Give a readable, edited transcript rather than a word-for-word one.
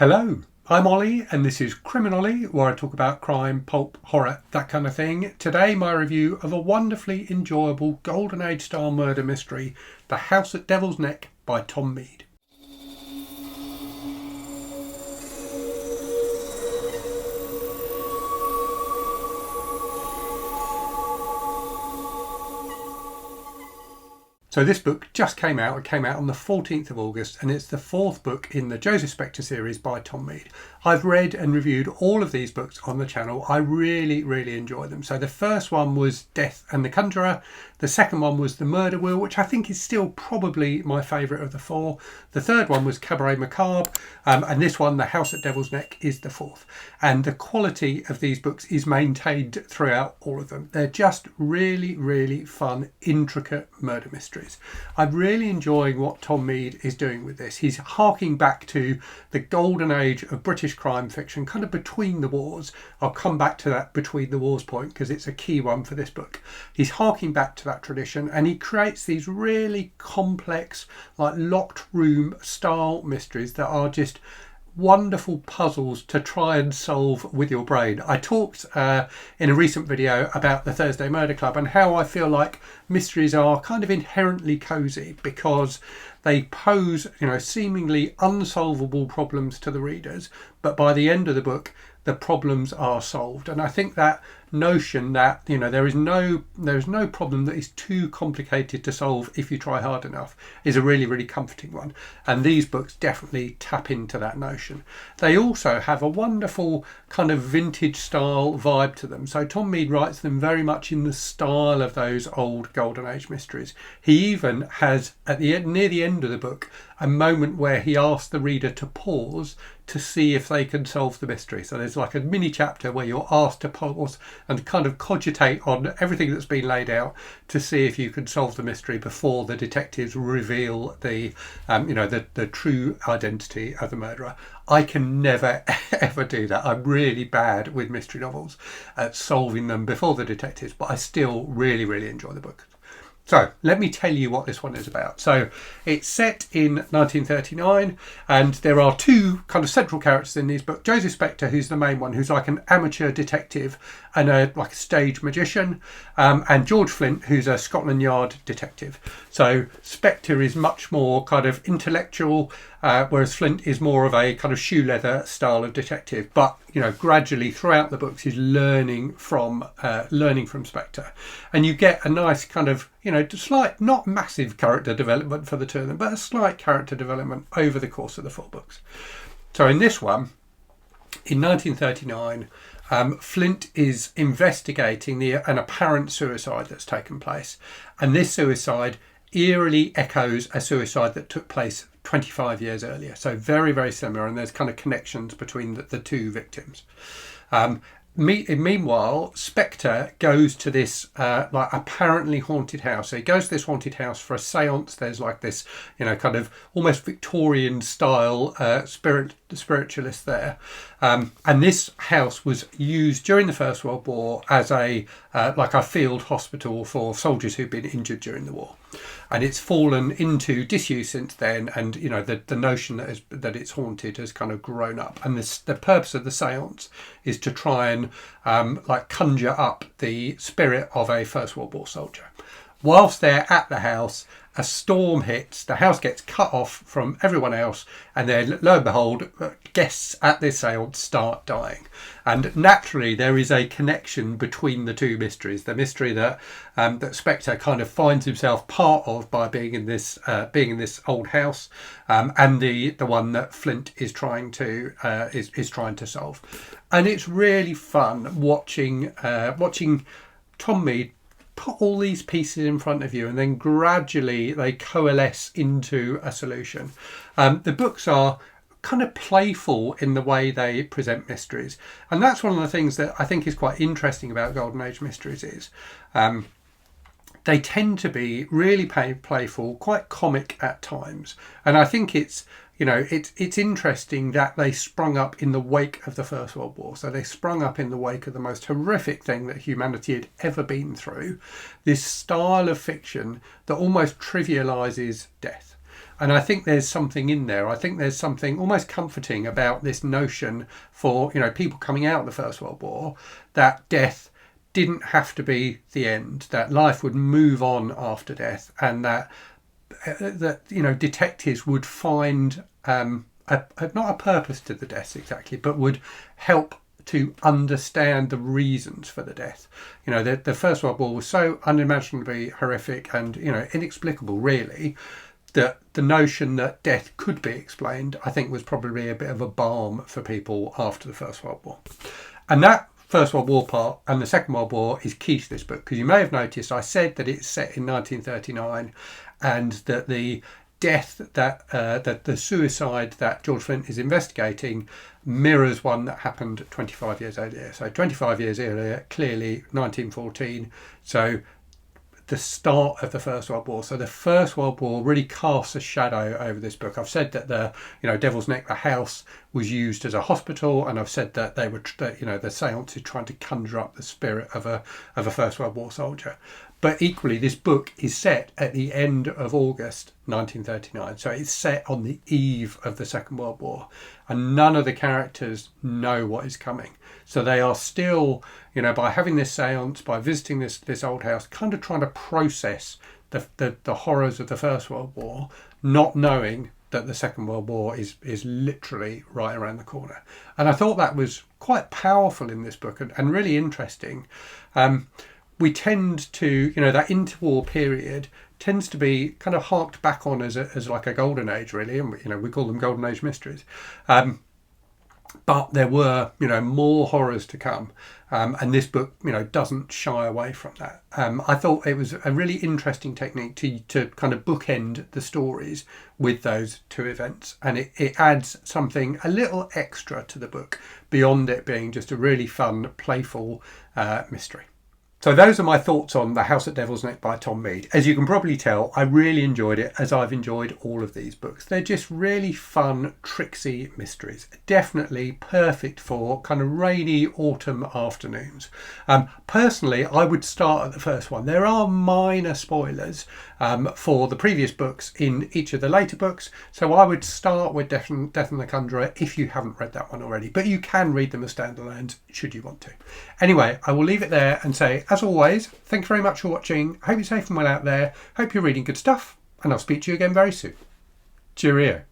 Hello, I'm Ollie and this is CriminOlly, where I talk about crime, pulp, horror, that kind of thing. Today my review of a wonderfully enjoyable Golden Age style murder mystery, The House at Devil's Neck by Tom Mead. So this book just came out. It came out on the 14th of August and it's the fourth book in the Joseph Spector series by Tom Mead. I've read and reviewed all of these books on the channel. I really enjoy them. So the first one was Death and the Conjurer. The second one was The Murder Wheel, which I think is still probably my favourite of the four. The third one was Cabaret Macabre, and this one, The House at Devil's Neck, is the fourth. And the quality of these books is maintained throughout all of them. They're just really fun, intricate murder mysteries. I'm really enjoying what Tom Mead is doing with this. He's harking back to the golden age of British crime fiction, kind of between the wars. I'll come back to that between the wars point because it's a key one for this book. He's harking back to that tradition and he creates these really complex, like locked room style mysteries that are just wonderful puzzles to try and solve with your brain. I talked in a recent video about the Thursday Murder Club and how I feel like mysteries are kind of inherently cozy because they pose, seemingly unsolvable problems to the readers, but by the end of the book the problems are solved. And I think that notion that there is no problem that is too complicated to solve if you try hard enough is a really comforting one, and these books definitely tap into that notion. They also have a wonderful kind of vintage style vibe to them. So Tom Mead writes them very much in the style of those old golden age mysteries. He even has near the end of the book a moment where he asks the reader to pause to see if they can solve the mystery. So there's like a mini chapter where you're asked to pause and kind of cogitate on everything that's been laid out to see if you can solve the mystery before the detectives reveal the true identity of the murderer. I can never ever do that. I'm really bad with mystery novels at solving them before the detectives, but I still really enjoy the book. So let me tell you what this one is about. So it's set in 1939 and there are two kind of central characters in these books. Joseph Spector, who's the main one, who's like an amateur detective and like a stage magician, and George Flint, who's a Scotland Yard detective. So Spector is much more kind of intellectual, whereas Flint is more of a kind of shoe leather style of detective. But gradually throughout the books he's learning from Spector, and you get a nice kind of slight, not massive character development for the two of them, but a slight character development over the course of the four books. So in this one, in 1939, Flint is investigating an apparent suicide that's taken place, and this suicide eerily echoes a suicide that took place 25 years earlier. So very similar, and there's kind of connections between the two victims. Meanwhile, Spector goes to this like apparently haunted house. So he goes to this haunted house for a séance. There's like this, kind of almost Victorian style spiritualist there. And this house was used during the First World War as a field hospital for soldiers who'd been injured during the war. And it's fallen into disuse since then, and the notion that it's haunted has kind of grown up. And the purpose of the séance is to try and conjure up the spirit of a First World War soldier. Whilst they're at the house, a storm hits, the house gets cut off from everyone else, and then lo and behold, guests at this séance start dying. And naturally there is a connection between the two mysteries. The mystery that Spector kind of finds himself part of by being in this old house, and the one that Flint is trying to solve. And it's really fun watching Tom Mead put all these pieces in front of you, and then gradually they coalesce into a solution. The books are kind of playful in the way they present mysteries, and that's one of the things that I think is quite interesting about Golden Age mysteries is they tend to be really playful, quite comic at times, and I think it's interesting that they sprung up in the wake of the First World War. So they sprung up in the wake of the most horrific thing that humanity had ever been through, this style of fiction that almost trivialises death. And I think there's something in there. I think there's something almost comforting about this notion for, people coming out of the First World War, that death didn't have to be the end, that life would move on after death, and that detectives would find not a purpose to the deaths exactly, but would help to understand the reasons for the death. The First World War was so unimaginably horrific and inexplicable, really, that the notion that death could be explained, I think, was probably a bit of a balm for people after the First World War. And that First World War part and the Second World War is key to this book, because you may have noticed I said that it's set in 1939, and that the death that the suicide that George Flint is investigating mirrors one that happened 25 years earlier. So 25 years earlier, clearly 1914. So the start of the First World War. So the First World War really casts a shadow over this book. I've said that the Devil's Neck, the house, was used as a hospital, and I've said that they were the seance is trying to conjure up the spirit of a First World War soldier. But equally, this book is set at the end of August 1939. So it's set on the eve of the Second World War. And none of the characters know what is coming. So they are still, by having this seance, by visiting this old house, kind of trying to process the horrors of the First World War, not knowing that the Second World War is literally right around the corner. And I thought that was quite powerful in this book and really interesting. We tend to, that interwar period tends to be kind of harked back on as like a golden age, really, and we call them golden age mysteries. But there were, more horrors to come, and this book, doesn't shy away from that. I thought it was a really interesting technique to kind of bookend the stories with those two events, and it adds something a little extra to the book beyond it being just a really fun, playful mystery. So those are my thoughts on The House at Devil's Neck by Tom Mead. As you can probably tell, I really enjoyed it, as I've enjoyed all of these books. They're just really fun, tricksy mysteries. Definitely perfect for kind of rainy autumn afternoons. Personally, I would start at the first one. There are minor spoilers for the previous books in each of the later books. So I would start with Death and the Conjurer if you haven't read that one already. But you can read them as standalones should you want to. Anyway, I will leave it there and say, as always, thanks very much for watching. Hope you're safe and well out there. Hope you're reading good stuff, and I'll speak to you again very soon. Cheerio.